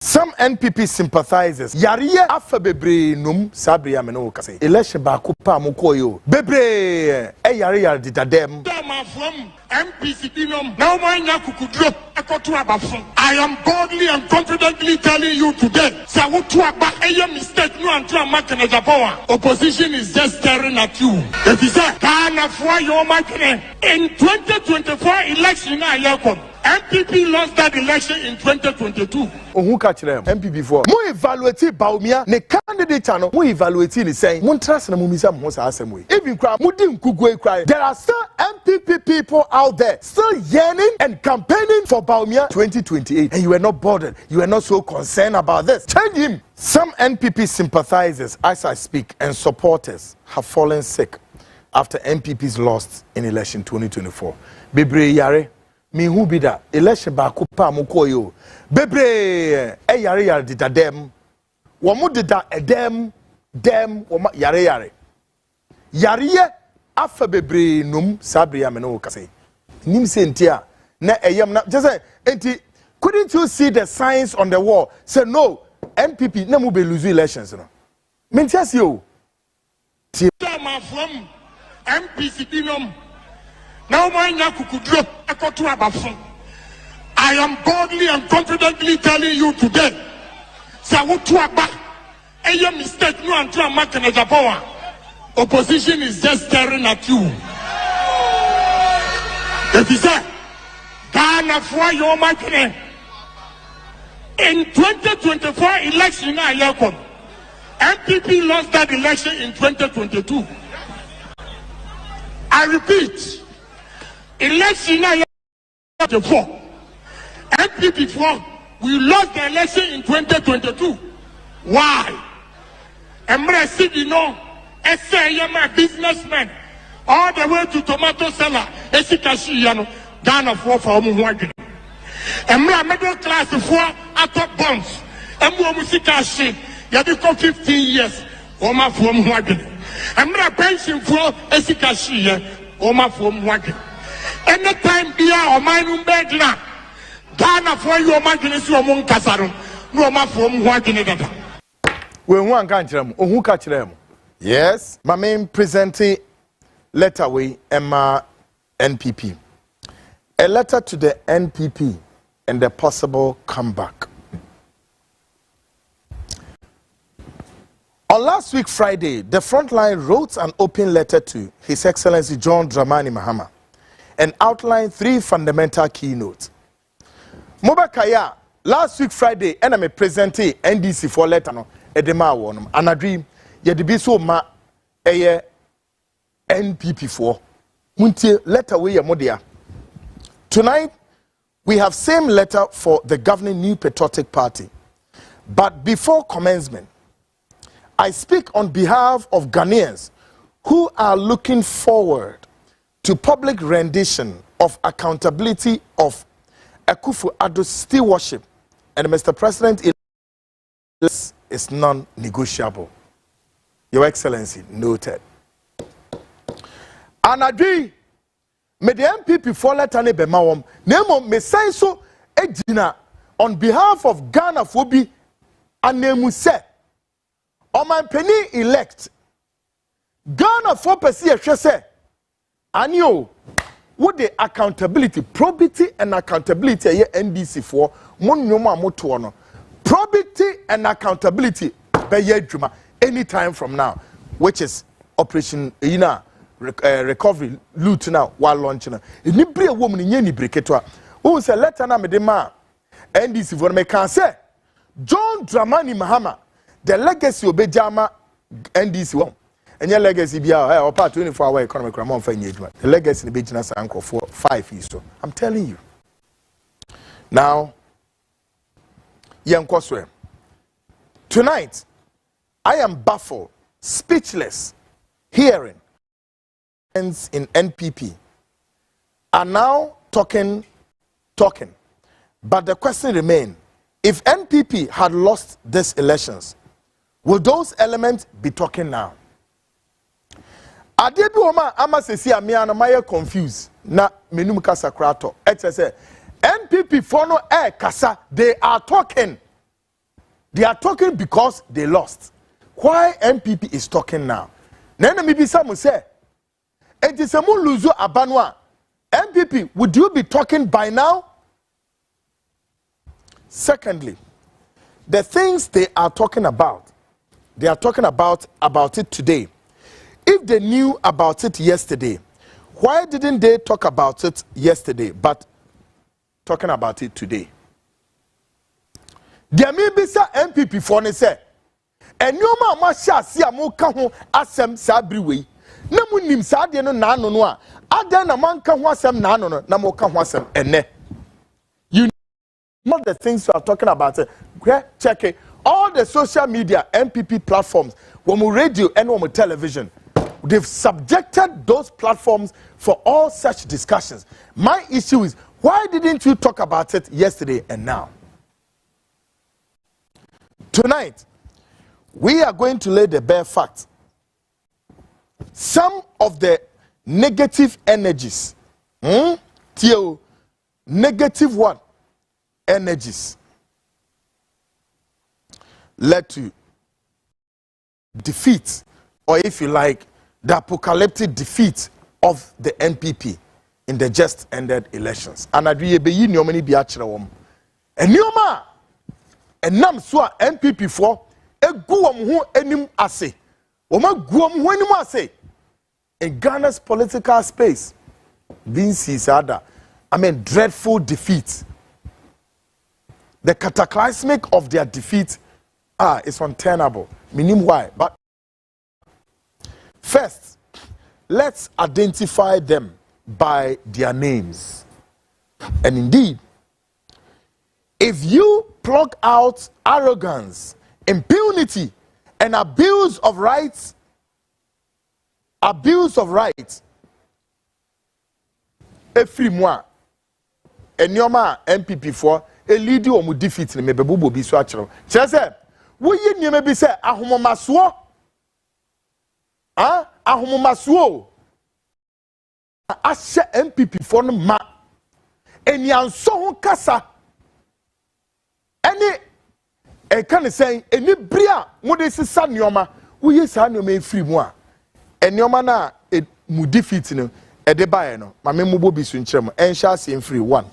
Some NPP sympathizers yariye afa bebre num sabria me no kase election ba ko pa mo koyo bebre yare didadem from MPC binom now my nyakukudro akoto abafon. I am boldly and confidently telling you today say what to aba mistake no antra makene japowa opposition is just staring at you. If you say Ghana for your makene in 2024 election na yakon MPP lost that election in 2022. Who catch them? MPP for. Mo evaluate Bawumia ne candidate ano. Mo evaluate ni saying. Mo trust na mo misa mo sa asem we. Even cry. Mo di nkugwe cry. There are still MPP people out there still yearning and campaigning for Bawumia 2028. And you are not bothered. You are not so concerned about this. Change him. Some NPP sympathizers, as I speak, and supporters have fallen sick after MPP's lost in election 2024. Bebre yare. Me who be that election ba ko pa mo koyo bebre yare didadem wo mo dida edem dem wo yare afa bebre num sabria me no kase nim sentia na eyam na just say enti couldn't you see the signs on the wall say no MPP na mo be lose elections no mentia si o from MPC binom now my nyakukudro akoto abafon. I am boldly and confidently telling you today say what to aba mistake no antra makene japowa opposition is just staring at you. If you say Ghana for your makene in 2024 election na yakon MPP lost that election in 2022. I repeat, election na yakon MPP for we lost the election in 2022. Why? Emre Sidino, my businessman, all the way to tomato seller, Esikashi Yano, Ghana for Omuwagin. Emre middle class for atop bonds, Emu Musikashi, Yadiko 15 years, Oma for Omuwagin. Emre pension for Esikashi, Oma for Omuwagin. Anytime Bia or Minum Bedna, Ghana for your margin so among Casarum, no more from Wagin. When one can't them, or who catch them? Yes, my main presenting letter way Emma NPP. A letter to the NPP and the possible comeback. On last week Friday, the Frontline wrote an open letter to His Excellency John Dramani Mahama and outlined 3 fundamental keynotes. Mobakaya last week Friday enemy presenting NDC for letter no edema wonum anadri ye de bi so ma eye NPP for muntie letter we ye modia. Tonight we have same letter for the governing New Patriotic Party, but before commencement I speak on behalf of Ghanaians who are looking forward to public rendition of accountability of Akufo-Addo's stewardship, and Mr. President, this is non-negotiable. Your Excellency, noted. Anadi, me the MPP for letane be mawom. Nemo me say so ejina on behalf of Ghana Fobi anemu se. On my penny elect Ghana for pesi ehwe se anio. What the accountability, probity and accountability a NDC for mono probity and accountability be anytime from now, which is Operation recovery loot now while launching. Ni bre woman ni breaketwa. Who say letter na me de ma NDC for me can say John Dramani Mahama the legacy obejama NDC one. And your legacy be our part 24-hour economic ramon for engagement. The legacy in the business anchor for 5 years. So I'm telling you. Now, young Koswe, tonight I am baffled, speechless, hearing in NPP are now talking. But the question remains: if NPP had lost these elections, will those elements be talking now? Adebi oma ama sesi amia na maye confused na menum kasa krato. Say NPP for no kasa, they are talking. They are talking because they lost. Why MPP is talking now? Nana maybe someone say, it is a luzu abanwa. MPP, would you be talking by now? Secondly, the things they are talking about it today. If they knew about it yesterday, why didn't they talk about it yesterday, but talking about it today? There may be some MPP for ne say, and no man must see a more kaho asem sabriwe. No munim sadiano nano noa. Adan a man can wasem nano, namo can wasem, and ne. You know the things you are talking about. Check it. All the social media, MPP platforms, when we radio and when we television, they've subjected those platforms for all such discussions. My issue is, why didn't you talk about it yesterday and now? Tonight, we are going to lay the bare fact. Some of the negative energies, negative what? Energies led to defeat, or if you like, the apocalyptic defeat of the NPP in the just ended elections. And I do ye normally be actually and Nioma and Nam Swa NPP for a guam who enim ase. Oma guam who enim ase. In Ghana's political space, being Caesar, dreadful defeat. The cataclysmic of their defeat is untenable. Meaning why? But first, let's identify them by their names. And indeed, if you plug out arrogance, impunity, and abuse of rights, every moi, and your man MPP for a leader or defeat me be bubu bi so achero. Chese, wo yi nyeme bi se ahomomasuo. Ahomomasuo. Ashe MPP for no ma. Eni anso ho kasa. Eni can say eni bria mo de sisa nyoma. Wo yi sa nyoma efiri mu a. Enyoma na mu defeat no e de bae no. Ma me mo bobi so nkyerem. Ensha se free one.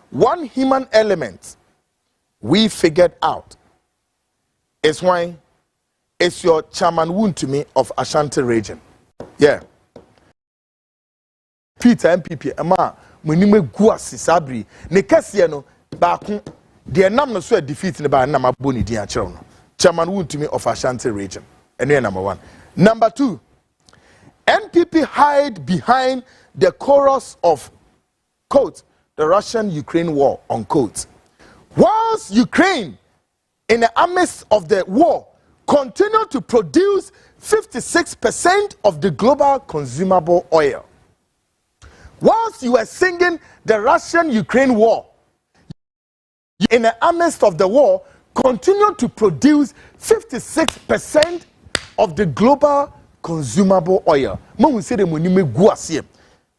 One human element we figured out is why it's your Chairman Wontumi of Ashanti region. Yeah. Peter MPP ama munime guasi sabri ne kese no ba ko de nam no so defeat ne ba na maboni din a kire no. Chairman Wontumi of Ashanti region. Eno number 1. Number 2, NPP hide behind the chorus of quote the Russian-Ukraine war, unquote. Whilst Ukraine, in the midst of the war, continue to produce 56% of the global consumable oil. Whilst you are singing the Russian-Ukraine war, in the midst of the war, continue to produce 56% of the global consumable oil. When we say the money me guasie.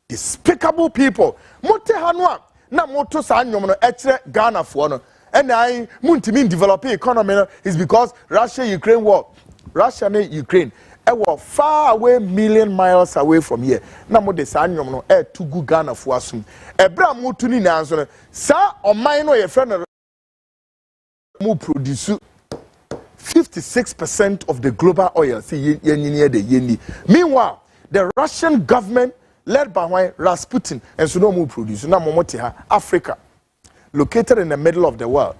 Despicable people. Mote hanwa na moto sa anyom no echere Ghana fo no. And I muntimi developing economy no is because Russia-Ukraine war. Russia and Ukraine were far away, million miles away from here. Na mo de sa anyom no to gu Ghana fo asum. Ebra moto ni na so no sa oman no ye friend no mo produce 56% of the global oil. See meanwhile, the Russian government led by Rasputin and so no more produce. Africa, located in the middle of the world.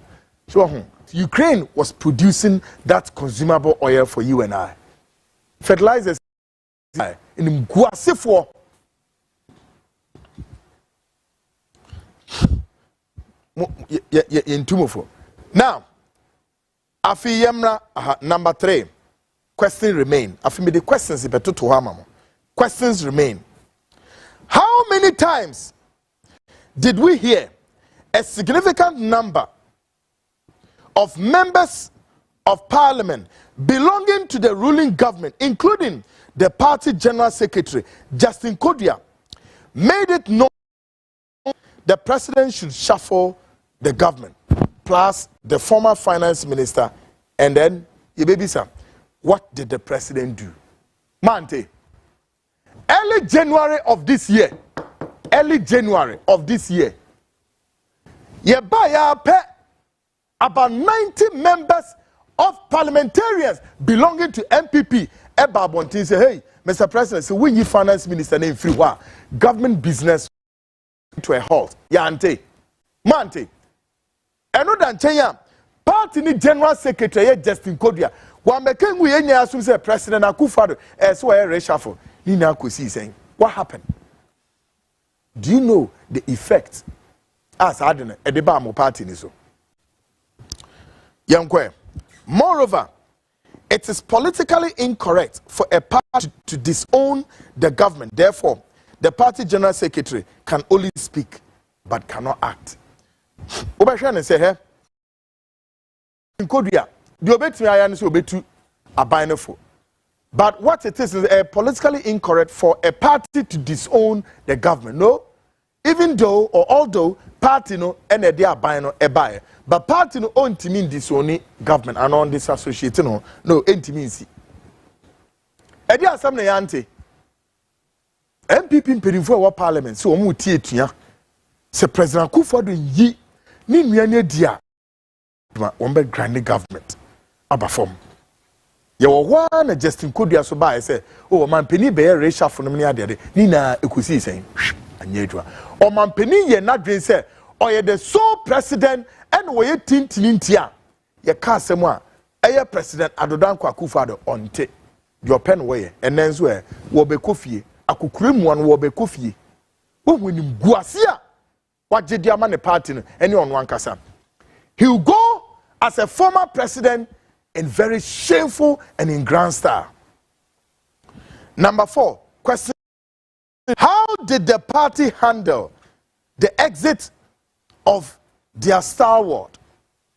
So Ukraine was producing that consumable oil for you and I. Fertilizers in Guasifo. In Tumofo. Now, Afi Yemra, number 3. Questions remain. Afi me the questions questions remain. How many times did we hear a significant number of members of parliament belonging to the ruling government, including the party general secretary, Justin Kodia, made it known the president should shuffle the government? plus the former finance minister, and then Yebebisa. What did the president do? Mante, early January of this year, about 90 members of parliamentarians belonging to MPP, Eba Bontin say, hey, Mr. President, so when you finance minister name free government business to a halt. Yante, Mante, another Chenya, party ni general secretary Justin Kodia. Wa meken we enya asum say President Akufo-Addo so a reshuffle. Ni na kosi saying, what happened? Do you know the effect as adene e de ba mo party ni so? Yankwe. Moreover, it is politically incorrect for a party to disown the government. Therefore, the party general secretary can only speak but cannot act. Obashane say here in Kodia, the obetumi ayan so obetu abanefo. But what it is politically incorrect for a party to disown the government. No, even though or although party no ene dey aban no ebae, but party no ontimi disown government and on disassociate no entimi nsi. E dey asam na yante. MPP mperinfo wa parliament so omu tie tua. Se President Akufo-Addo yi ni nuane dia on be grand government abafom. Ye wo na Justin Kodua so ba say o man peni be reshuffle no ni ade ni na ekusi sen anyedwa o man peni ye na dwen say o ye the sole president and wo ye tintinintia ye ka asem a eye President Adodankwa Akufo-Addo onte your pen we enenso e wo be kofie akokuremu an wo be kofie wo hwenim guase a wagede ama ne party no ene ono ankasa. He will go as a former president in very shameful and in grand style. Number 4, question: how did the party handle the exit of their stalwart?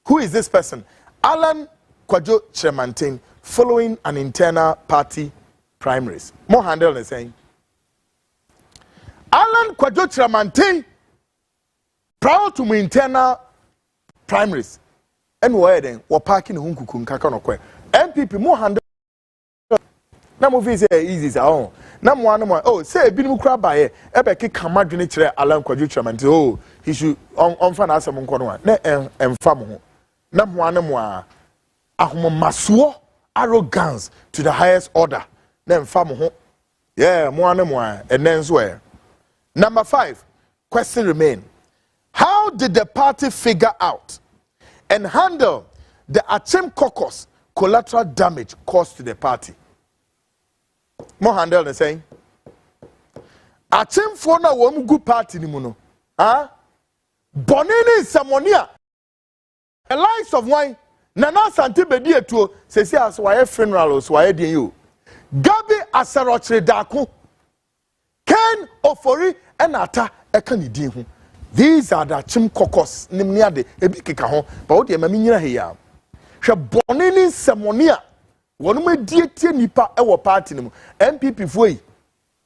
Who is this person? Alan Kwadwo Kyerematen, following an internal party primaries. More handle is saying Alan Kwadwo Kyerematen prior to my internal primaries. And where then we're parking hunkuku nkaka no kwe. MPP more handle na mo say easy sa oh. Na mo anu oh say ebi mu kra ba ye ebe ke kamadwene kire Alan Kwadwo Kyerematen oh he should on fa na asem nko no na emfa mo ho. Na mo anu a ahomaso arrogance to the highest order na emfa mo ho. Yeah, mo anu enenso e. Number 5, question remain. How did the party figure out and handle the Achim caucus collateral damage caused to the party? More handle the saying Achim for na wo good party ni mu no. Bonini Samonia. A lies of wine. Nana Santi bedi etuo sesi as waye funeral so waye den yo. Gabi Asarochre Dako. Ken Ofori enata eka ni din ho. These are the Achim caucus nimnia de ebi keka ho ba wo de ma minyina he ya. Hwe bonini Samonia. Wonu ma dietie nipa e wo party ni mu. MPP foi.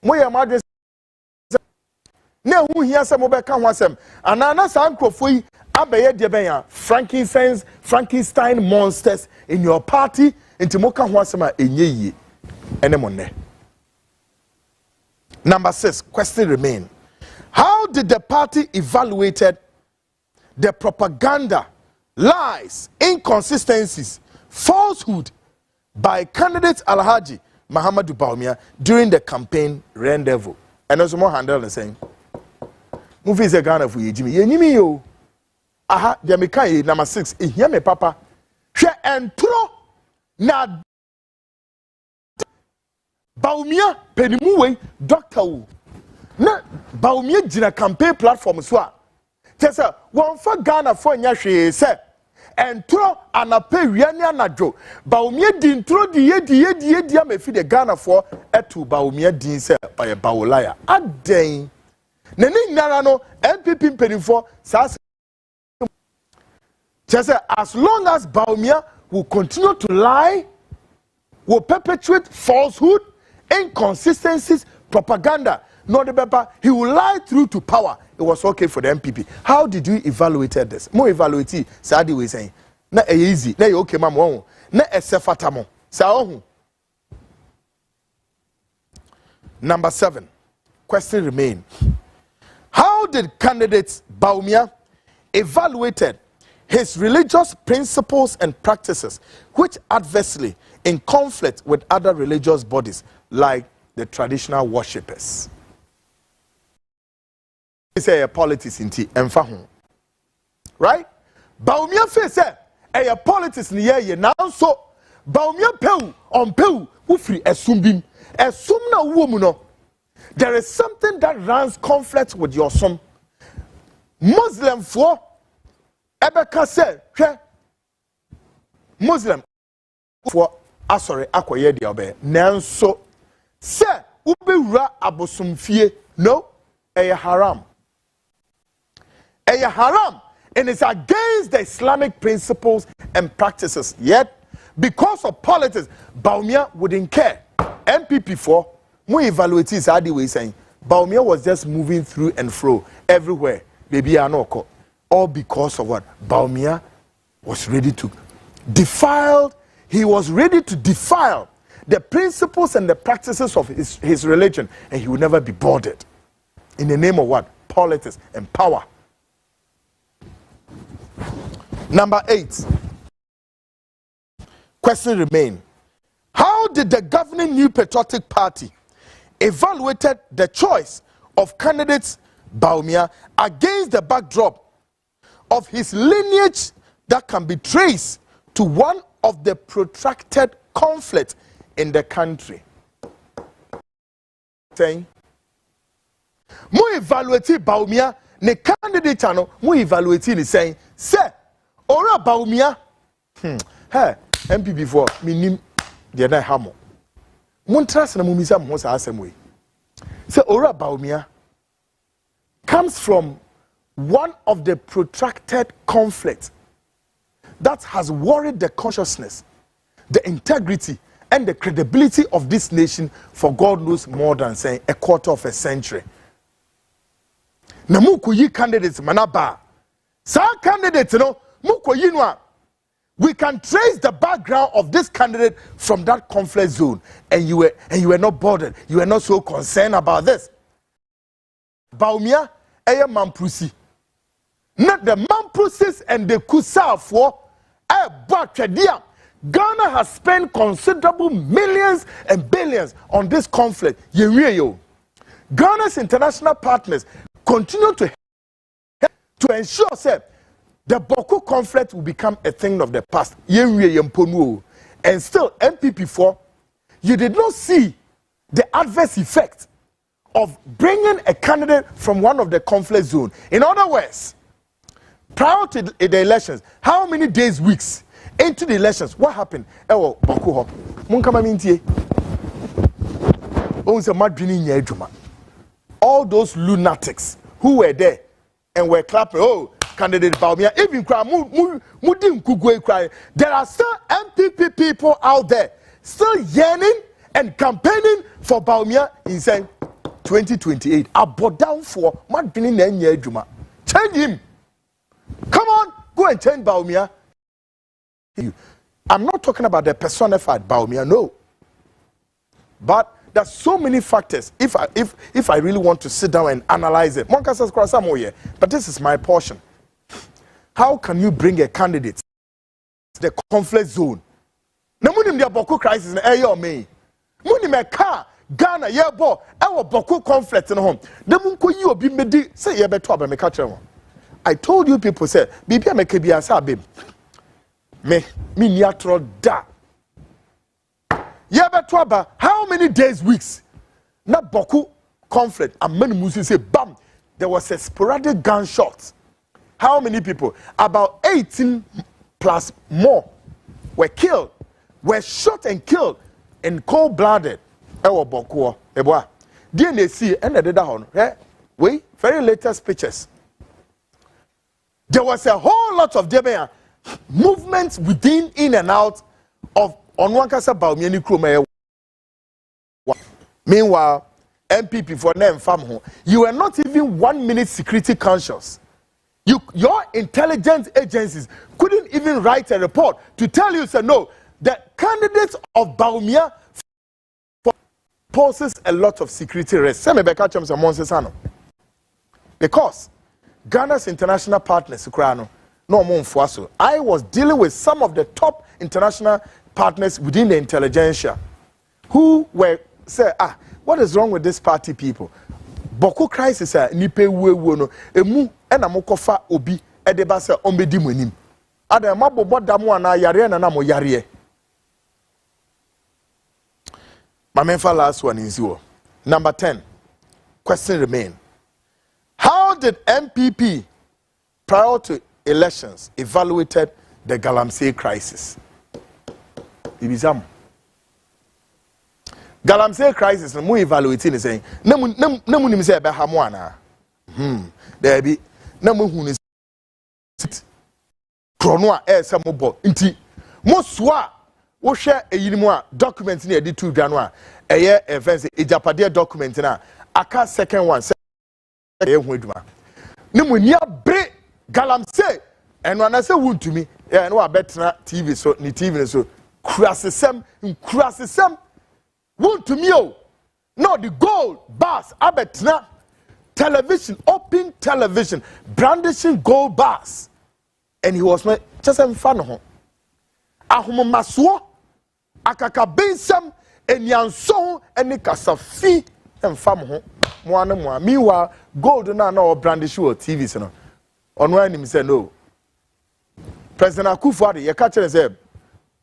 Moye ma de na hu hia se mo be ka ho asem anana san krofo yi abeye de ben ya Frankenstein monsters in your party enti mo ka ho asem a enye yie ene mo ne. Number 6, question remain. How did the party evaluated the propaganda, lies, inconsistencies, falsehood by candidate Alhaji Muhammadu Bawumia during the campaign rendezvous? And also more handle the saying movie is a Ghana for you, Jimmy. Yenimi yo. Aha, Jamaica number 6. Here me papa. She entro na Bawumia penimuwe doctor wu. Na Bawumia jina campaign platform so a. Tesa won fa Ghana for nya hwe se entro anape wiane anadwo. Bawumia di intro di yedi amefi de Ghana for etu Bawumia din se oye bawolaya. Aden Neni nyara no MPP mpenifo sasa as long as Bawumia will continue to lie, will perpetuate falsehood, inconsistencies, propaganda, no the pepper, he will lie through to power. It was okay for the MPP. How did you evaluate this? More evaluate, Sadi was saying. Na easy, na okay, mama. Na esefatamo. Sa Number 7. Question remain. How did candidate Bawumia evaluated his religious principles and practices which adversely in conflict with other religious bodies like the traditional worshippers? It's a politics in tea and fahu. Right? Bawumia face a politics in ye now so Bawumia peu on peu who free esumbim esumna womuno. There is something that runs conflict with your son. Muslim for Ebeka said, Muslim for asore akoye di obe. Nanso se ubewura abosomfie no eye haram. Eye haram, and it's against the Islamic principles and practices. Yet because of politics, Bawumia wouldn't care. MPP for more evaluate is the way saying Bawumia was just moving through and fro everywhere. Baby Anoko. All because of what? Bawumia was ready to defile. He was ready to defile the principles and the practices of his religion, and he would never be bothered. In the name of what? Politics and power. Number 8. Question remain. How did the governing New Patriotic Party evaluated the choice of candidates Bawumia against the backdrop of his lineage that can be traced to one of the protracted conflict in the country? Saying, mo evaluate Bawumia ne candidate ano mo evaluate ni saying say ora Bawumia hey MPP for minim de na hamo montrase na mumisa mo sa asem say ora Bawumia comes from one of the protracted conflicts that has worried the consciousness, the integrity, and the credibility of this nation for God knows more than saying a quarter of a century. Na mukuyi candidates manaba. Sa candidates no mukuyi noa. We can trace the background of this candidate from that conflict zone, and you were not bothered. You were not so concerned about this. Bawumia eye mamprusi. Not the mamprusis and the kusa for Bwatwedia. Ghana has spent considerable millions and billions on this conflict. Ghana's international partners continue to ensure the Boko conflict will become a thing of the past. And still, MPP4, you did not see the adverse effect of bringing a candidate from one of the conflict zones. In other words, prior to the elections, how many days, weeks into the elections, what happened? All those lunatics who were there and were clapping, oh, candidate Bawumia, even cry. There are still MPP people out there still yearning and campaigning for Bawumia in saying 2028. About down for change him. Come on, go and change Bawumia. I'm not talking about the personified Bawumia, no. But there's so many factors. If I really want to sit down and analyze it, but this is my portion. How can you bring a candidate to the conflict zone? Namunim dia Boko crisis na eyo me. Munim e car Ghana yebo e Boko conflict no home. Namunko yi obi medi say ye beto aba me ka kire. I told you people say bibia make bia sa bem. Me niatro da. Ye beto aba how many days, weeks? Na Boko conflict and many Muslims say bam, there was a sporadic gunshot. How many people? About 18 plus more were killed, were shot and killed in cold-blooded. DNAC and the data wait, very latest pictures. There was a whole lot of movements within, in and out of Onwankasa Bawumia. Meanwhile, MPP for them fam. You were not even 1 minute security conscious. Your intelligence agencies couldn't even write a report to tell you, say, no, the candidates of Bawumia poses a lot of security risk. Because Ghana's international partners, I was dealing with some of the top international partners within the intelligentsia who were say, what is wrong with this party people? Boko crisis nipe wewo no emu na mokofa obi edeba se ombedi monim ada mabobo damu ana yare na mo yare Mamenfa last one is you. Number 10. Question remain. How did MPP prior to elections evaluated the Galamsey crisis? Ibizam. Galamsey crisis no evaluating is saying namu nim say be ha mo ana. There be namu hu ni krono a e se mo bo nti mo so a wo hwe eyinimu a document na edi tu dwa no a eye events ejapade document na aka second one say e hu aduma namu ni abre Galamsey eno na se wuntumi e no abetena TV so ni TV so kurasesem want to me, no, the gold bars, abetna television, open television, brandishing gold bars, and he was not just in front of him. Ahumo maswo, akaka bensam, and yanson, and nikasafi, and famo, moana. Meanwhile, gold na no brandish or TV, so on when him say no. President Akufo-Addo, you catch him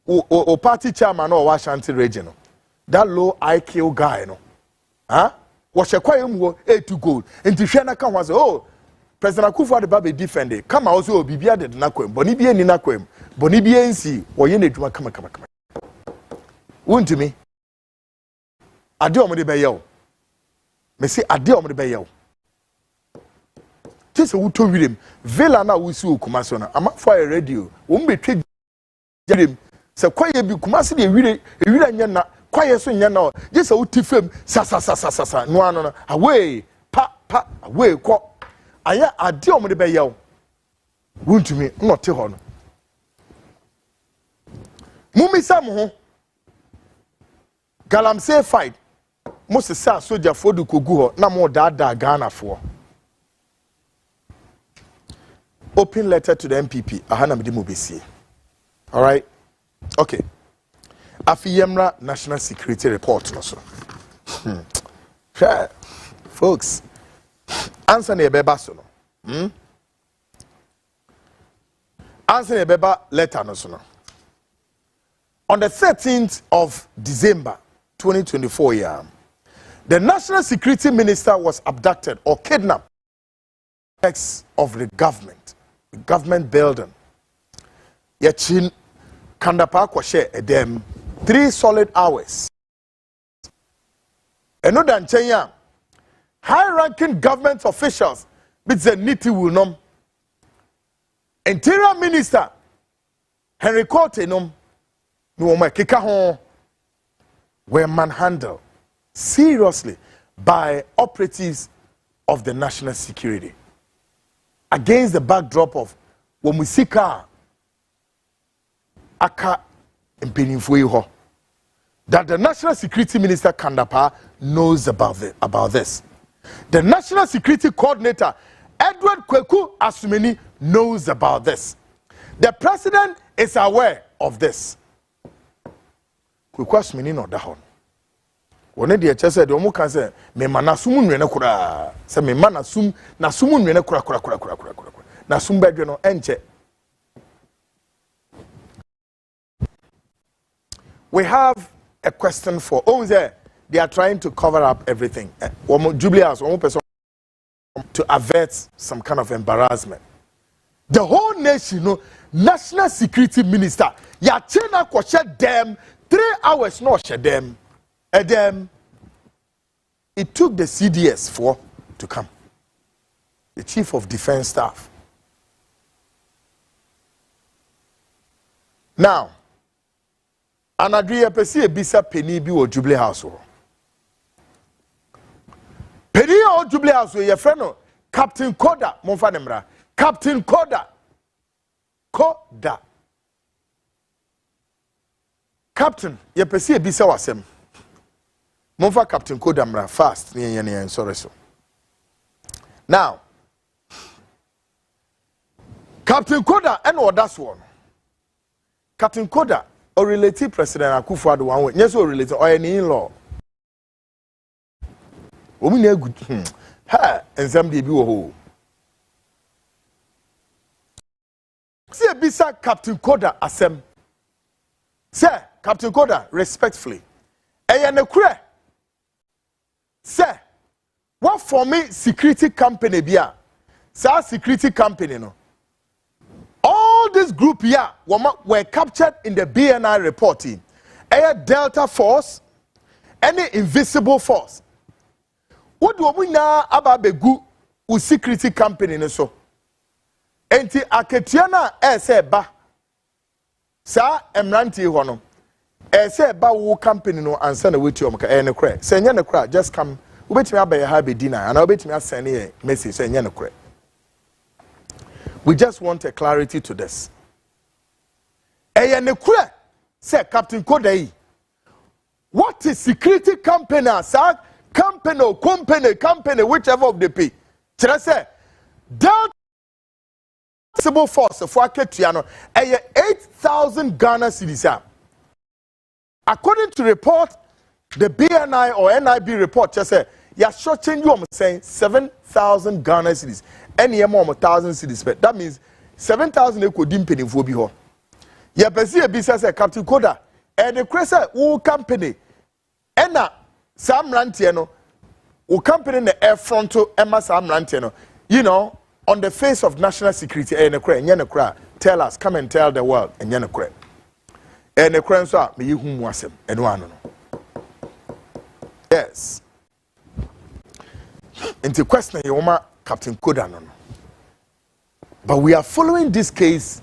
o party chairman or Washington region. That low IQ guy, no? Huh? What you call him? A to gold. And the Shana come was, oh, President Akufo-Addo Babe defended. Come also, Bibia did not come. Bonibia ni nakwem. Bonibia nsi. Or you need to come. Won't to me? I do on the bayo. Me say, I do on the bayo. Just a wuto with him. Vela na wusu kumasona. I'm up for a radio. Won't be treated him. So, quite a big kumasi, a really, quiet so nyana just a utifem sa no away pa away ko aya ade o mo de be yaw wuntumi not te ho no mumi sam ho Galamsey fight mo se sa soldier fo du kogu ho na mo da Ghana fo open letter to the MPP ahana me de mo besie. All right, okay. Afiyemra National Security Report no so. Folks, answer ne beba so no. Answer ne beba letter no so no. On the 13th of December 2024 year, the National Security Minister was abducted or kidnapped of the government building. Yachin Kandapa kwashe edem 3 solid hours. Another Kenya, high-ranking government officials, with the niti will nom. Interior Minister Henry Cote were manhandled seriously by operatives of the national security against the backdrop of Womusika aka impenifuiho. That the National Security Minister Kandapa knows about this. The National Security Coordinator Edward Kweku Asumeni knows about this. The President is aware of this. Kweku Asumeni no dahon. One day I said, "Omo kan say me manasumu nwene kura." Say me manasum na sumu nwene kura. Na sumbedwe no enche. We have a question for they are trying to cover up everything. Jubilees, to avert some kind of embarrassment. The whole nation, National Security Minister, Yachena kwashe them 3 hours no she them. And then it took the CDS to come. The Chief of Defense Staff. Now, Anadria Pesi Bisa Penny bi or Jubilee House. o Jubilee House ye friend no Captain Koda momfa ne mra Captain Koda Captain ye pese e bi se wasem momfa Captain Koda mra fast ne yen sorry so now Captain Koda and what that's one Captain Koda or relative President Akufo-Addo one way yes or related or any in-law omi na good ha ensam de bi wo ho see bisa Captain Koda asem say Captain Koda respectfully eye ne kure say what for me security company bia say security company no all this group here were captured in the BNI reporting a Delta Force any invisible force what do we know about the good security company no so enti aketiana say ba sa emranti ho no say ba wo company no ansa na wetu omka ne kra say nya ne kra just come ubetimi abaya ha be dina and ubetimi asend a message say nya ne kra. We just want a clarity to this. Say Captain Kodai. What is security company? Sir, company, whichever of the pay. Say Delta Civil Force for Aketiano, 8,000 Ghana cedis. According to report, the BNI or NIB report, just say you're shorting you. I'm saying 7,000 Ghana cedis. Any more 1,000 cedis. That means 7,000 equal dimping in Fobiho. Ya pesi e bisa say Captain Koda and the cresa wo company ena Sam Rantieno wo company na air fronto Emma Sam Rantieno you know on the face of national security and the cra nya kra tell us come and tell the world and nya kra and the cra so me hu mu asem eno ano no yes into question you ma Captain Koda no. But we are following this case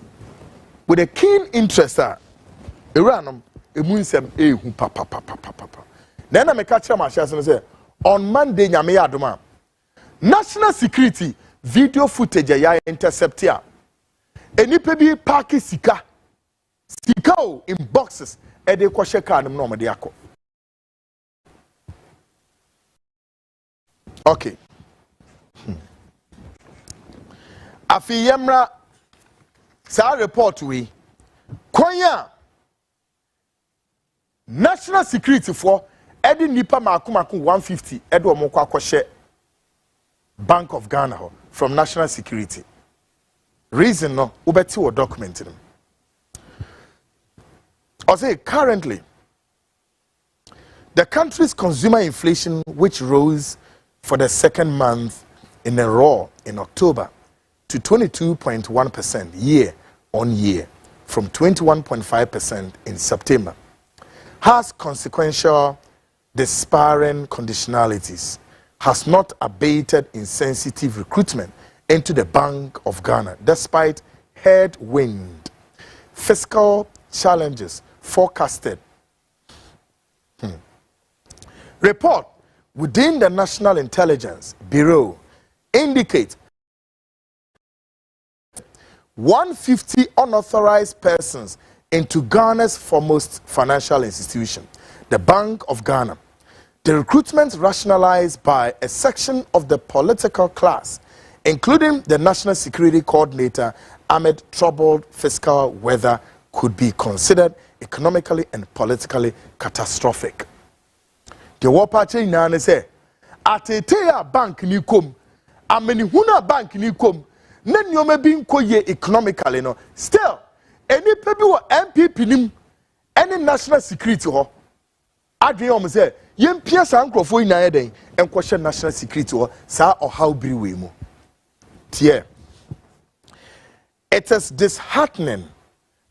with a keen interest. Iranum, emunsem ehu papa. Then I make catch my shares and say on Monday nyame adoma. National security video footage ya intercept here. Enipa bi parki sika in boxes e de kwahye car no no de akọ. Okay. Afi yemra sa report we kwanya national security for edi nipa makumako 150 edo omokwa akwhye Bank of Ghana from national security reason no ubeti wo document no I say currently the country's consumer inflation which rose for the second month in a row in October to 22.1% year on year from 21.5% in September has consequential disparate conditionalities, has not abated insensitive recruitment into the Bank of Ghana despite headwind, fiscal challenges forecasted. Report within the National Intelligence Bureau indicate 150 unauthorized persons into Ghana's foremost financial institution, the Bank of Ghana. The recruitment rationalized by a section of the political class, including the National Security Coordinator, amid troubled fiscal weather, could be considered economically and politically catastrophic. The war party nane say, Atetea bank ni kom, amenihuna bank ni kom, na nyoma bi nkoye economically no still any people wo MPP nim any national security ho adwen o say yempia sa nkrofo nyinaye den enkohye national security ho sa ohaw biri we mu tie it is disheartening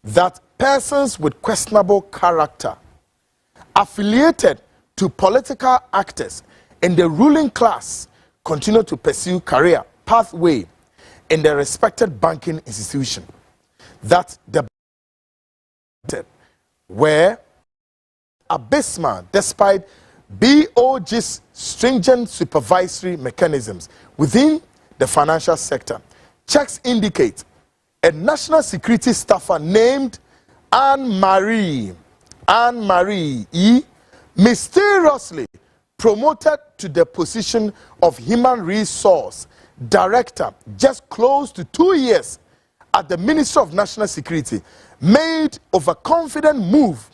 that persons with questionable character affiliated to political actors in the ruling class continue to pursue career pathway in the respected banking institution that the were abysmal despite BOG's stringent supervisory mechanisms within the financial sector. Checks indicate a national security staffer named Anne-Marie E. mysteriously promoted to the position of Human Resource Director just close to 2 years at the Ministry of National Security, made overconfident move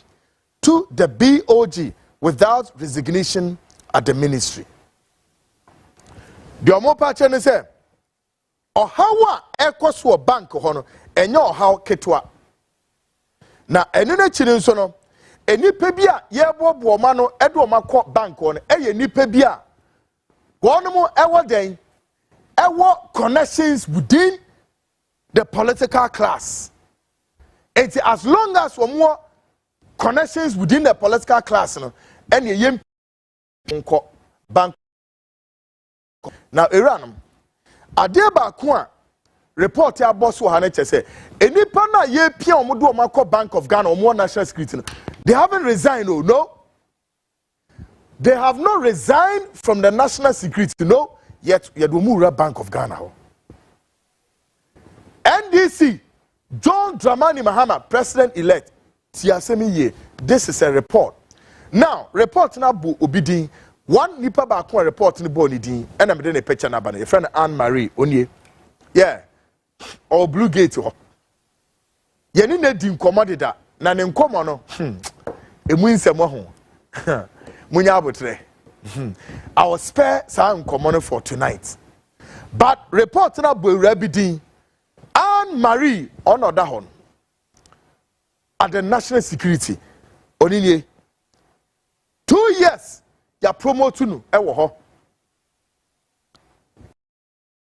to the BOG without resignation at the ministry. The Omopa Chen say, Ohawa Ekoswo Bank Hono, and your how Ketwa. Na enune chirinso no, enipa bia yebo booma no edo makọ bank on eye nipa bia wonomo ewo den ewo connections within the political class. And as long as we more connections within the political class, no, and ye bank. Now, Iran, Adeba Kwa report your boss who had say, any pana ye pia omudu omako Bank of Ghana or more national security. They haven't resigned, oh no. They have not resigned from the national security, no. Yet Yadumura Bank of Ghana. NDC, John Dramani Mahama, President-elect, Tiasemi Ye. This is a report. Now, report na bu obidi. One nipa ba kwa report ni bo ni din. And I'm doing a picture na bana. Your friend Anne-Marie Onye. Yeah. Or Blue Gate. Ye ni ne di nkomo da. Na ne nkomo no. Emu nsemo ho. Munya abotre. I will spare some nkomo for tonight. But report na bu rabidin. Anne-Marie on other one at the national security oninye 2 years ya promote nu ewo ho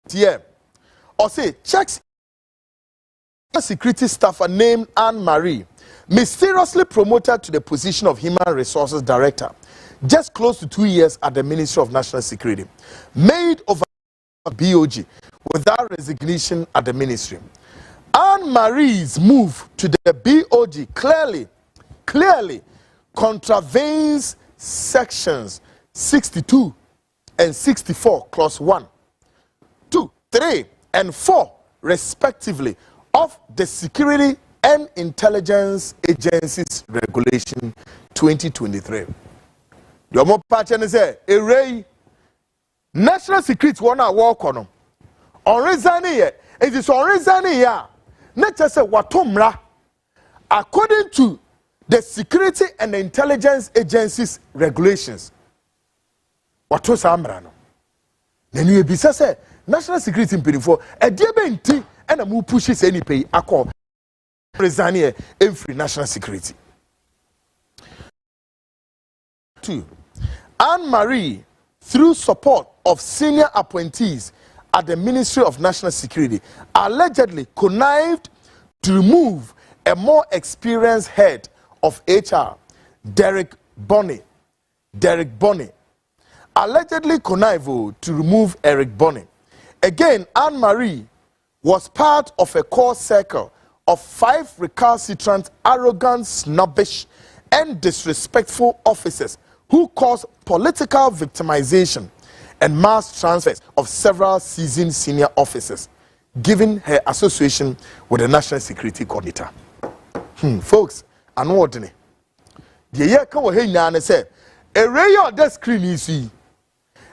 tie or say checks security staffer named Anne-Marie mysteriously promoted to the position of Human Resources Director just close to 2 years at the Ministry of National Security, made over BOG without resignation at the ministry. Anne-Marie's move to the BOG clearly contravenes sections 62 and 64 clause 1, 2, 3 and 4 respectively of the Security and Intelligence Agencies Regulation 2023. The Omo Pachen say a national security wanna walk on them. On resigning it is on resigning ya. Not just say watomra. According to the Security and Intelligence Agencies regulations. Wato samra no. Then you be say national security in for a diabenti and a move pushes any pay accord resigning every national security. 2. Anne-Marie, through support of senior appointees at the Ministry of National Security, allegedly connived to remove a more experienced head of HR, Derek Bonney. Allegedly connived to remove Eric Bonney. Again, Anne-Marie was part of a core circle of 5 recalcitrant, arrogant, snobbish, and disrespectful officers who caused political victimization and mass transfers of several seasoned senior officers, given her association with the National Security Coordinator. Folks, I know what the year come here now and say, a ray of the screen is see.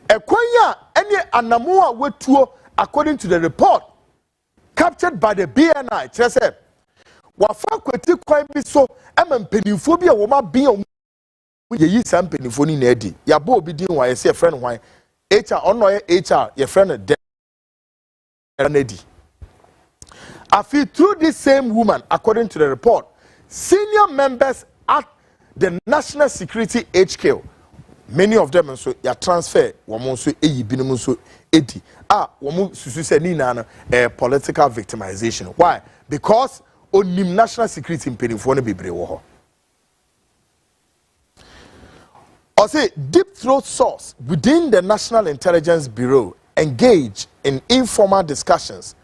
A quanya any anamua wetuo according to the report captured by the BNI. Chese, wafa kweti kwa biso empenifobia woma bi ye yi sam penifoni na edi. Ya bo obi din wa ye say friend wan HR ono ye HR your friend Nedi. Afi through this same woman, according to the report, senior members at the National Security HQ, many of them so ya transfer woman so eyi binum so edi. Woman susu se ni na political victimization. Why? Because onim national security impedifo no bebre wo ho. Or say deep throat source within the National Intelligence Bureau engaged in informal discussions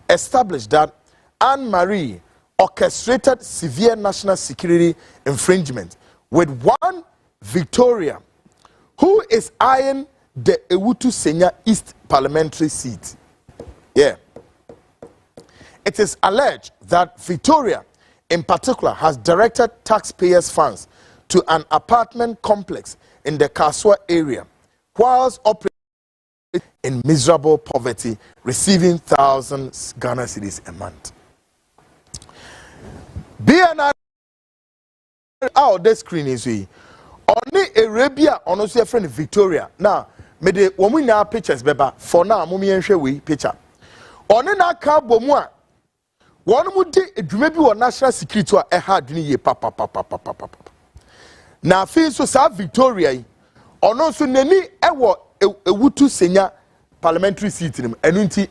established that Anne-Marie orchestrated severe national security infringement with one Victoria, who is eyeing the Ewutu Senya East parliamentary seat. Yeah. It is alleged that Victoria, in particular, has directed taxpayers' funds to an apartment complex in the Kaswa area, whilst operating in miserable poverty, receiving thousands Ghana cedis a month. BNI out the screen is we only Arabia on also your friend Victoria. Now, me de woman now pictures beba for now mummy and we picture. Only na ka bomwa. One mudi edwuma bi wo national security a hard ni ye papa. Na fi so sa Victoria yi ono so nani ewo Ewutu Senya parliamentary seat nim enu nti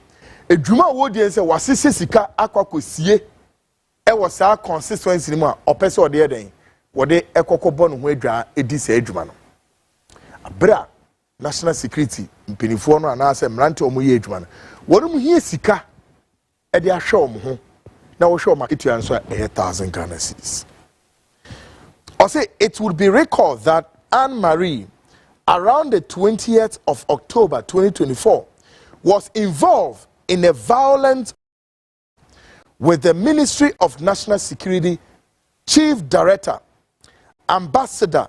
edwuma wo die se wasese sika akwakosie ewo sa constituency nim a opese ode eden wode ekokobo no ho adwa edi sa adwuma no abra national security mpinifo no anase mrante omo ye adwuma no wonum hie sika ede ahwe omo ho na wo hwe o market yan so 1,000 Ghana cedis. Also, it would be recalled that Anne-Marie, around the 20th of October 2024, was involved in a violent with the Ministry of National Security Chief Director, Ambassador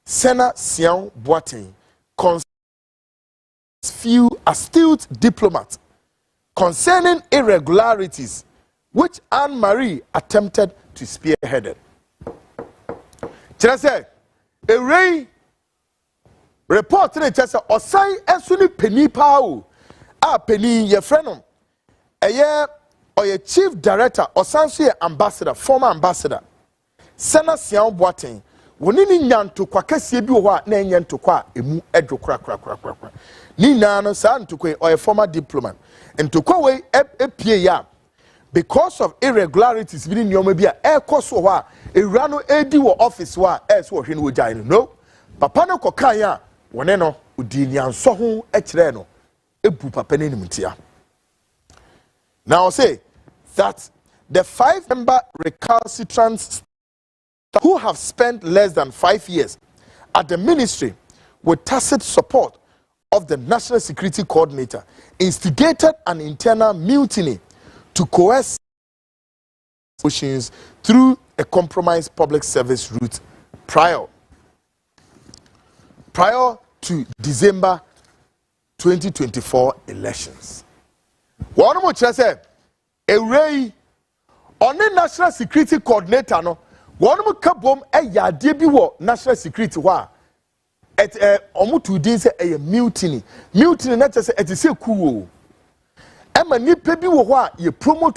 Sena Sian Boateng, few astute diplomats concerning irregularities which Anne-Marie attempted to spearhead it. Say, a ray report in the chest or say, as soon as penny power, penny, your friend, a year or your chief director or some ambassador, former ambassador, Sena Sian Boateng, when in yan to Quakasi Bua, Nanyan to Qua, emu edro crack. Nina no san to or a former diplomat, and to Quaway a PA. Because of irregularities within your maybe a course or a rano edi or office wa as what he would no. Papa no kokaya, waneno, udinian sohu etreno, ebu papeninimutia. Now say that the 5-member recalcitrants who have spent less than 5 years at the ministry with tacit support of the National Security Coordinator instigated an internal mutiny to coerce motions through a compromised public service route prior to December 2024 elections. One more chance, a ray on the National Security Coordinator no. One more kabom a yade bi wo National Security wa at omutu din say a mutiny na say it is a cool. Emma nipa bi wo ho a ye promote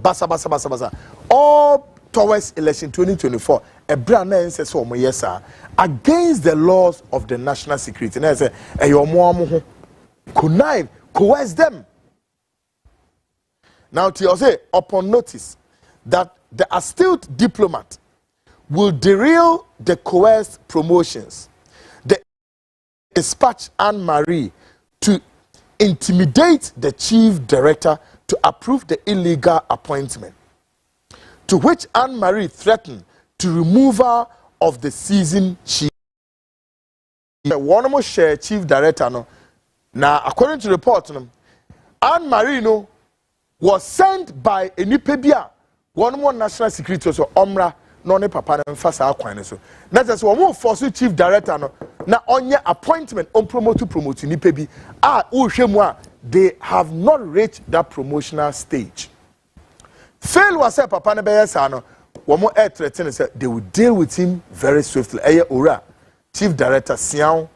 basa all towards election 2024 a brand na say so omo yesa against the laws of the national security na say e yo mo ho connive coerce them. Now to say upon notice that the astute diplomat will derail the coerced promotions, the dispatch Anne-Marie to intimidate the chief director to approve the illegal appointment, to which Anne-Marie threatened to remove her of the season chief. One more share chief director no. Now, according to the report, Anne-Marie no was sent by a nipebia one more national security so omra no ne papa na mfasa akwan so. That is one more force chief director no na onye appointment on promote nipebi they have not reached that promotional stage. Fail was say papa na be yesa no one more air threaten say they will deal with him very swiftly. Ora chief director Sian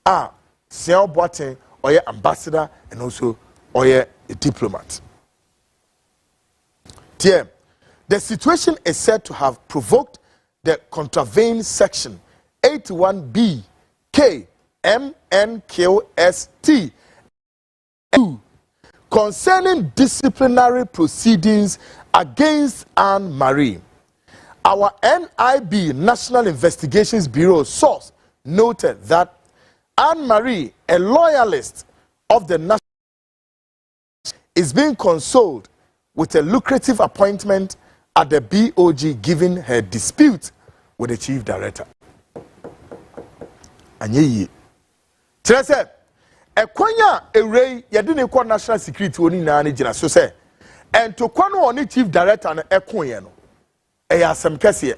Boateng or ambassador and also or a diplomat. The situation is said to have provoked the contravened section 81B K MNQST concerning disciplinary proceedings against Anne-Marie. Our NIB National Investigations Bureau source noted that Anne-Marie, a loyalist of the national, is being consoled with a lucrative appointment at the BOG given her dispute with the chief director. anye yi kyerɛ sɛ ɛkwanya ewrei yɛde ne kɔ national security oni na ne gyina so sɛ ɛntokwa no ɔne chief director no ɛkoyɛ no ɛyɛ asɛm kɛseɛ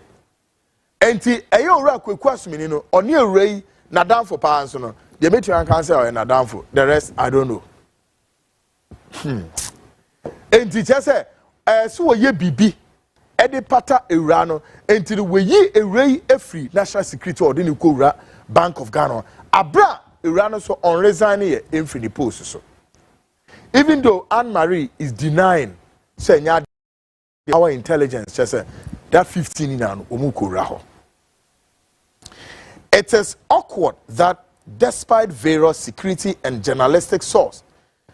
enti ɛyɛ owura kwaku asomini no ɔne ewrei nadamfo paa nso no deɛ metu anka sɛ ɔyɛ nadamfo the rest I don't know enti kyerɛ sɛ so wɔyɛ bibi ɛde pata ewura no enti no wɔyi ewrei efiri national security ɔde ne kɔ owura Bank of Ghana abra ewura no so on resign yɛ emfiri ne post so even though Anne-Marie is denying say nya our intelligence kyerɛ sɛ that 15 na no ɔmu kɔ owura hɔ. It is awkward that despite various security and journalistic sources,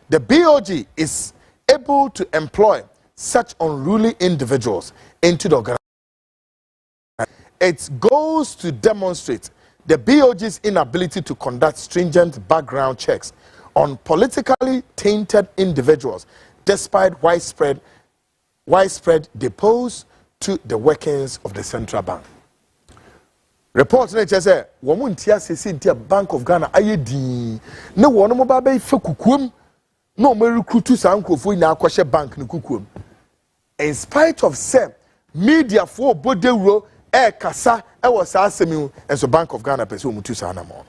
the BOG is able to employ such unruly individuals into the organization. It goes to demonstrate the BOG's inability to conduct stringent background checks on politically tainted individuals, despite widespread depots to the workings of the central bank. Report na say womu ntia sesi ntia Bank of Ghana ayedi ne wono mo ba be fa kukuom na o recruit san krofo na akwhye bank ne kukuom in spite of say media for bodewuro kasa e wo sa asemi enso Bank of Ghana pese omutu san na mo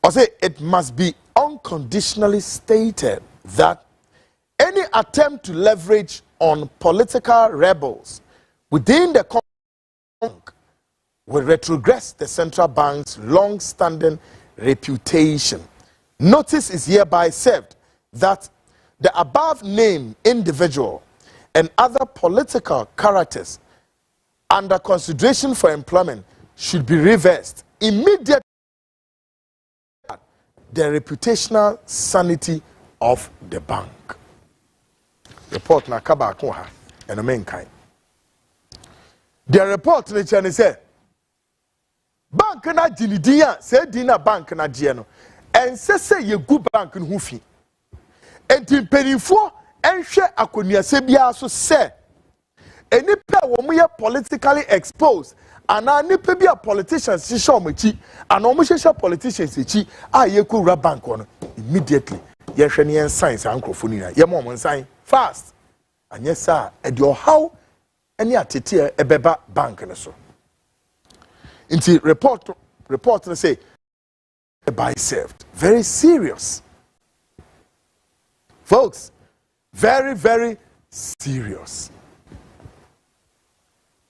I say it must be unconditionally stated that any attempt to leverage on political rebels within the will retrogress the central bank's long-standing reputation. Notice is hereby served that the above-named individual and other political characters under consideration for employment should be reversed immediately. The reputational sanity of the bank. Report na kaba ha and the main kind. The report in the say bank na jinidia say dina bank na die no and say ye good bank no fi enti mpanimfo enhwe akonuase bia so say enipa wo mo ye politically exposed ana nipa bia politicians hye omachi ana omo hye politicians echi a ye kowura bank no immediately ye hwe ne science ankrofo ni ye mo nsan fast anye sa e de how any atete ebeba bank ne so inti report na say by served very serious folks, very very serious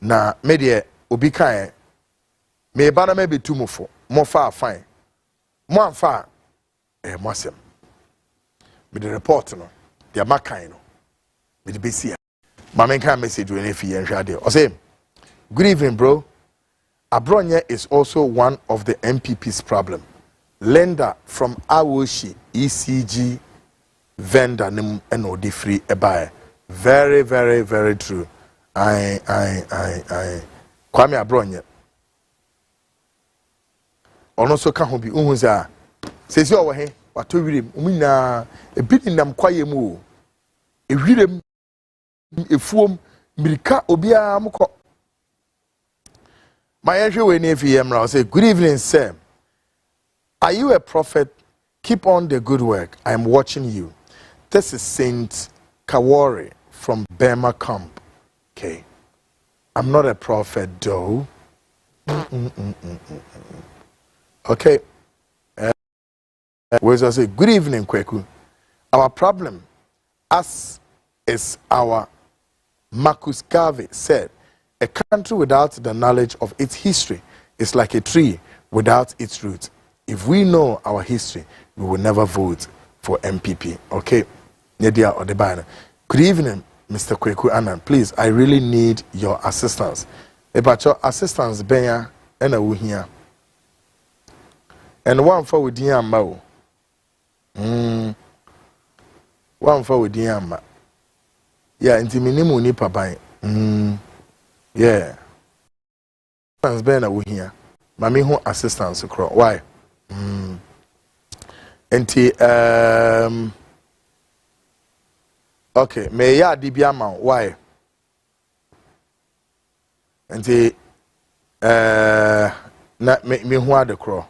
na media obi kan me ba na me betu mofo mo fa fine mo amfa mo asem me the report no dia makan no me the besia Mama can message when if you or say, good evening, bro. Abronya is also one of the MPP's problem. Lender from Awoshi ECG vendor NOD free a buyer. Very, very, very true. I Kwame Abronya. Also can be unza. Says you over here, what to read him? Umina a bit in them quiet move. A read him. Efuom mirika obia mko my entry we near VM say good evening sir, are you a prophet? Keep on the good work. I'm watching you. This is Saint Kawari from Burma camp. Okay, I'm not a prophet though. Okay, where's I say good evening Kweku. Our problem as is our Marcus Garvey said, a country without the knowledge of its history is like a tree without its roots. If we know our history, we will never vote for MPP. Okay, Nadia or the banner. Good evening, Mr. Kweku Annan. Please, I really need your assistance. About your assistance, Benya, and a here. And one for with Yamma. One for with Yamma. Yeah, inti minimu ni papai. Yeah. Assistance ben awu here. Mami ho assistance kro. Why? Inti okay, me ya di bia ma. Why? Inti na me hu ade kro.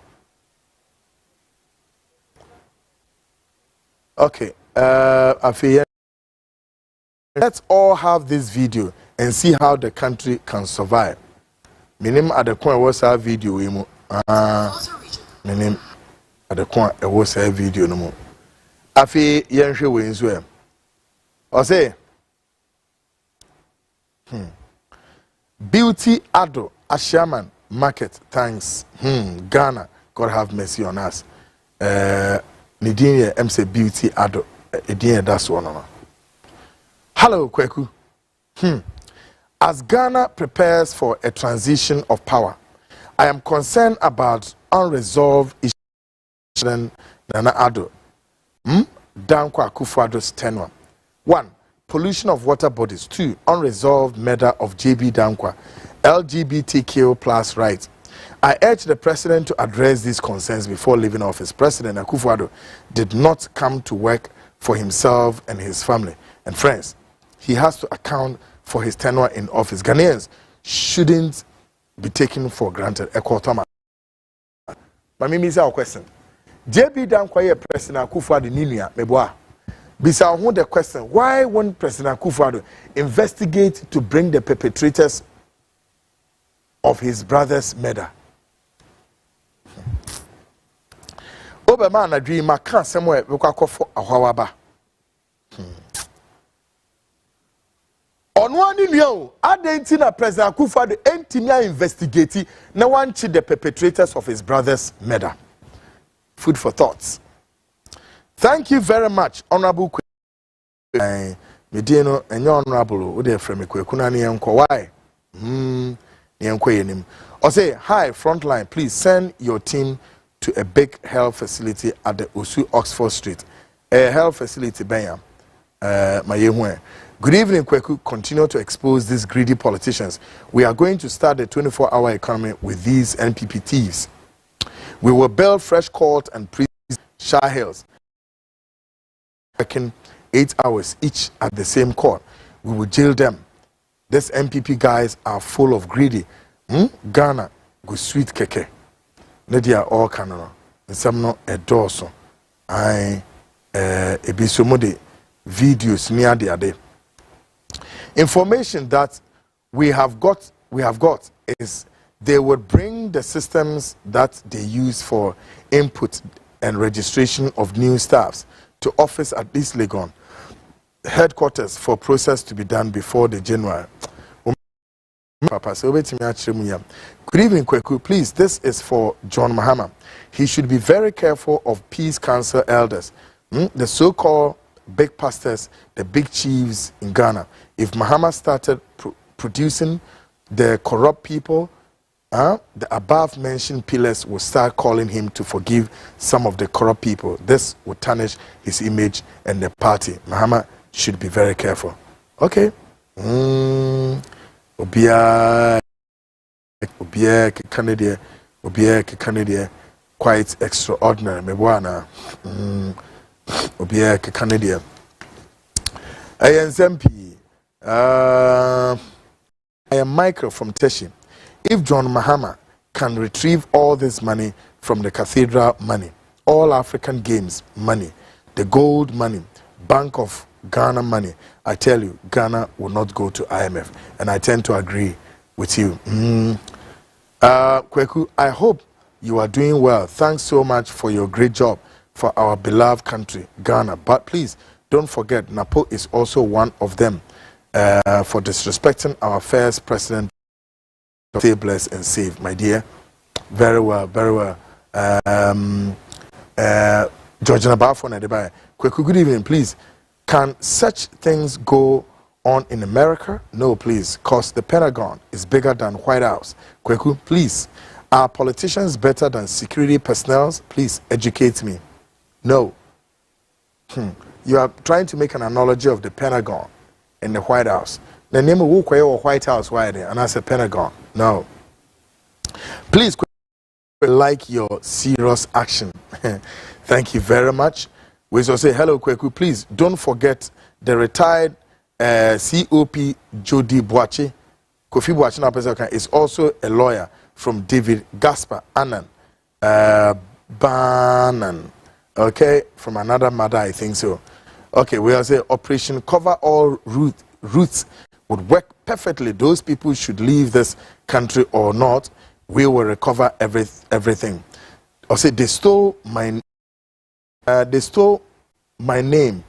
Okay, let's all have this video and see how the country can survive. Minim at the corner was our video. Minim at the corner was our video no more. Afi yenhwe wenzu I say Beauty Ado Ashaman Market, thanks. Ghana, God have mercy on us. Nidinya MC Beauty Ado Edinya that's one. Hello, Kweku. As Ghana prepares for a transition of power, I am concerned about unresolved issues. Nana Ado. Dankwa Akufo-Addo's tenure. 1. Pollution of water bodies. 2. Unresolved murder of JB Dankwa. LGBTQ plus rights. I urge the president to address these concerns before leaving office. President Akufo-Addo did not come to work for himself and his family and friends. He has to account for his tenure in office. Ghanaians shouldn't be taken for granted. Ekotoma. But me is our question. JB Dankwa President Akufo-Addo Ninia Meboa. Bisa who the question, why won't President Akufo-Addo investigate to bring the perpetrators of his brother's murder? Obama na dream ma kan somewhere we kwakofo ahwawaba. Ono ani nua adenti na President Akufo-Addo entimi investigate na wanchi the perpetrators of his brother's murder. Food for thoughts. Thank you very much, Honorable Medino, and your honorable, with the frame Kwekuna Nianko. Why? Nianko yenim. Or say, hi, frontline, please send your team to a big health facility at the Osu Oxford Street. A health facility, Banyam. Good evening, Kweku. Continue to expose these greedy politicians. We are going to start the 24-hour economy with these NPP thieves. We will build fresh court and prisons, Shah Hills, working 8 hours each at the same court. We will jail them. These MPP guys are full of greedy. Ghana go sweet keke. Nedia all canano. Some no a dorso. I ebisomode videos near the other. Information that we have got is they would bring the systems that they use for input and registration of new staffs to office at this Legon headquarters for process to be done before the January. Papa, so good evening, Kweku. Please, this is for John Mahama. He should be very careful of Peace Council elders, the so-called big pastors, the big chiefs in Ghana. If Mahama started producing the corrupt people, the above-mentioned pillars will start calling him to forgive some of the corrupt people. This will tarnish his image and the party. Mahama should be very careful. Okay. Obia Canada, quite extraordinary. Mebuana. Obia Canada. ANZMP. I am Michael from Teshi. If John Mahama can retrieve all this money from the cathedral money, all African Games money, the gold money, Bank of Ghana money, I tell you, Ghana will not go to IMF. And I tend to agree with you. Kweku, I hope you are doing well. Thanks so much for your great job for our beloved country, Ghana. But please, don't forget, Napo is also one of them for disrespecting our first president. Stay blessed and safe, my dear. Very well, very well. George Nabafo Nadebaya. Kweku, good evening, please. Can such things go on in America? No, please, because the Pentagon is bigger than White House. Kweku, please. Are politicians better than security personnel? Please educate me. No. You are trying to make an analogy of the Pentagon and the White House. The name of White House, why there? And I said Pentagon. No. Please, like your serious action. Thank you very much. We also say hello, Kweku. Please don't forget the retired COP Jody Boache. Kofi Boache is also a lawyer. from David Gaspar Annan Banan. Okay, from another mother, I think so. Okay, we'll say Operation Cover All Routes would work perfectly. Those people should leave this country or not. We will recover everything. Or say they stole my name.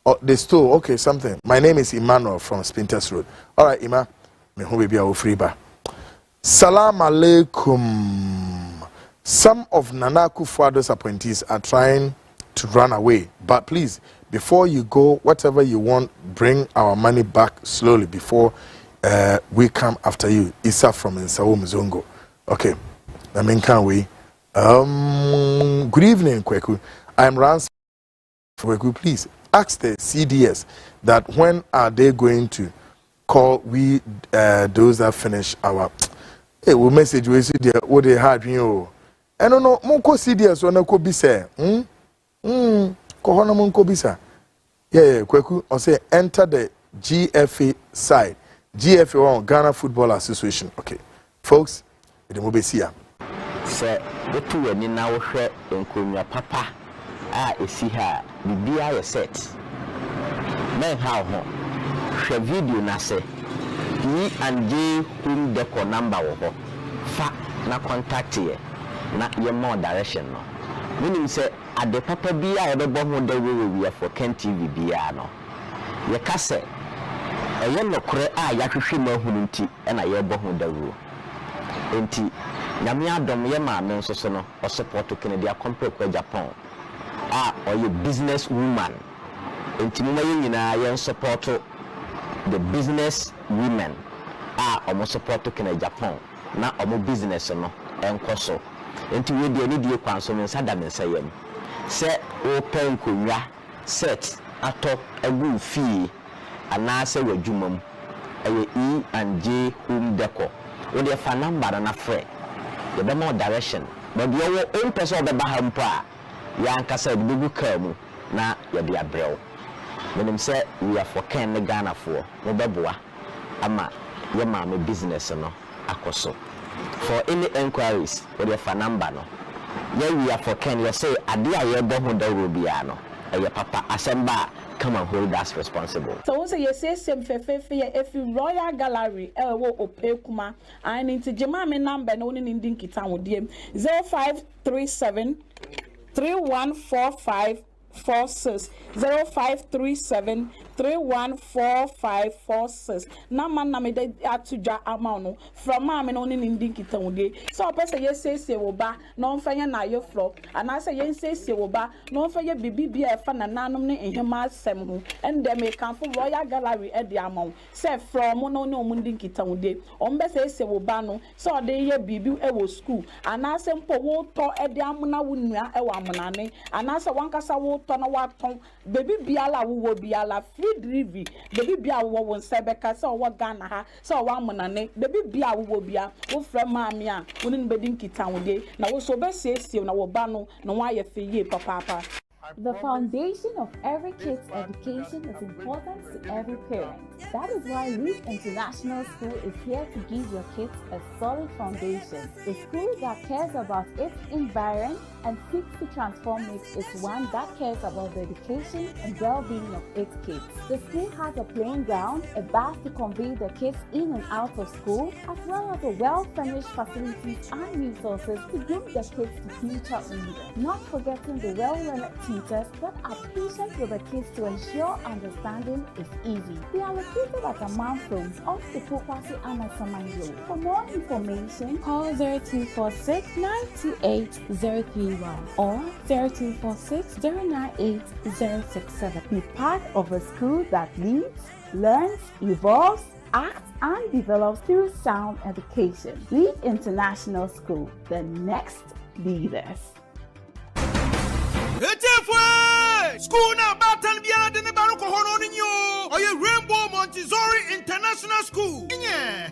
Oh, they stole, okay, something. My name is Emmanuel from Spinters Road. All right, Ima. Me who be our free bar. Salam alaikum. Some of Nana Akufo-Addo's appointees are trying to run away. But please, before you go, whatever you want, bring our money back slowly before we come after you. Isa from Nsawo Mzongo. Okay. I mean, can we? Good evening, Kweku. I'm Rans. Kweku, please ask the CDS that when are they going to call we those that finish our we message we see there what they had you. I don't know. Monko CDS when ko bi say. Ko hono monko bi sa. Yeah, Kweku. I say enter the GFA side. GFA Ghana Football Association. Okay, folks, it will be here. Sir, the two and now share in papa. Esi ha bibia ye set men how ho hwe video na se ni anje home deco number wo ho fa na contact ye na ye more direction no meaning say ade papa bia ye bebo ho da we for Ken TV bia no ye ka se eye nokore ya hwehwe ma hunu nti na ye bo ho da we enti nyame adom ye ma me nso so no o support Kennedy compare kwa Japan or you business woman. And support the business women. Almost support to Japan. Now almost business no and coso. Until we do need you consuming Saddam and saying, set open kunya set atop a good fee and I say with Jumum E and J home deco. With your fan number and a friend. The more direction. But your own person of the Bahampa. Yanka said bibu kamu na ya bia brew menim say we are for Ken Ghana for no beboa ama ye ma me business no akoso for any enquiries with your phone number no yeah we are for Ken you say ade a ye bo ho dawro bia no e papa asemba come and hold us responsible. So once you say same if you Royal Gallery wo opekuma and into jema me number no ni ndin kita wo diem 0537 314546 0537 314546 na man na me de atuja amount from ma me no ni ndin kita wo de so person ye say wo ba no mfanya na yo flo and I say ye say wo ba no mfanya bibibia e fa na nanom ne ehema asem ho and dem e kan for Royal Gallery e de amount say from no no ndin kita wo de on be say wo ba no so de ye bibi e wo school and I say mpo wo to e de amuna wo nua e wo amunane and I say wankasa wo to na wa ton baby biala wo biala Drivi, baby bia wo won sebeka so wo Ghana ha so wo amonane baby bia wo bia wo fra mamia woni nbedin kita wo de na wo so be siesie na wo ba no na wo aye feye papa. The foundation of every kid's education is important to every parent. That is why R.I.P International School is here to give your kids a solid foundation. The school that cares about its environment and seeks to transform it is one that cares about the education and well-being of its kids. The school has a playing ground, a bus to convey the kids in and out of school, as well as a well-furnished facilities and resources to groom the kids to future leaders. Not forgetting the well-learned teachers that are patient with the kids to ensure understanding is easy. They are located at Amanfrom off the Popasi Amasaman Road. For more information, call 0246 928 031 or 0246 098 067. Be part of a school that leads, learns, evolves, acts, and develops through sound education. R.I.P International School, the next leaders. Hey, school now batan biara de ne ba no ko hono ni yo. Oye Rainbow Montessori International School. Yeah.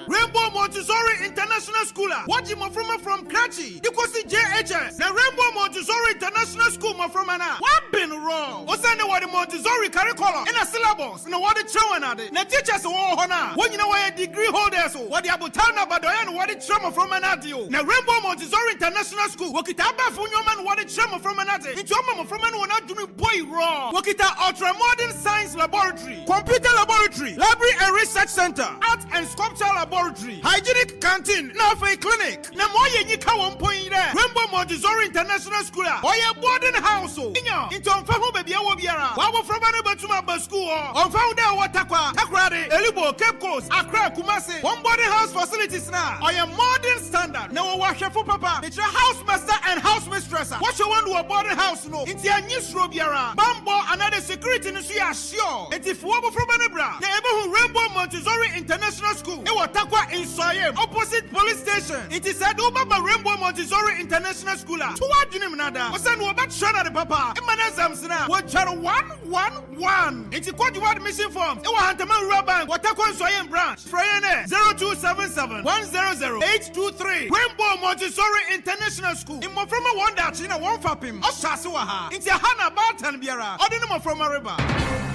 Rainbow Montessori International School. What you from Kratchi? You could see JHS. The Rainbow Montessori International School from Anna. What been wrong? What's the what the Montessori curriculum in a syllabus? No what the children are the teachers who are when you know why a degree holders what the Abutana Badoyan what the trauma from Anadio. Now Rainbow Montessori International School. Wakitaba for your man what the trauma from Anati. It's your mama from an one not doing boy wrong. Wakita ultra modern science laboratory, computer laboratory, library and research center, art and sculpture laboratory, hygienic canteen, now for a clinic. Now more you can 1 point there. Rainbow Montessori International School. Or your boarding house. Into Unfahu baby Awabiara. Wawa from Anabatuma school. Unfound there Watakwa, Takrade, Elibo, Cape Coast, Accra, Kumasi. One boarding house facilities now. Or your modern standard. Now wash for papa. It's your house master and house mistress. What you want to a boarding house no? It's your new Srobiara. Bambo another security in the sure. It's if Wabo from Anabra. The Ebu Rainbow Montessori International School. It was Takwa in Soyem, opposite police station. It is said Ubaba Rainbow Montessori International School. To what you nada? What's an Wabat Shana the Papa? Emanazamsna. What Charo 111. It's a quad you want mission form. It was Hantaman Raban. What Takwa Soyem branch. Frayane 0277 100 823. Rainbow Montessori International School. In Moframa one that China won't fap him. Oshasuaha. It's a Hana Batan Biara. Ordinary from a river.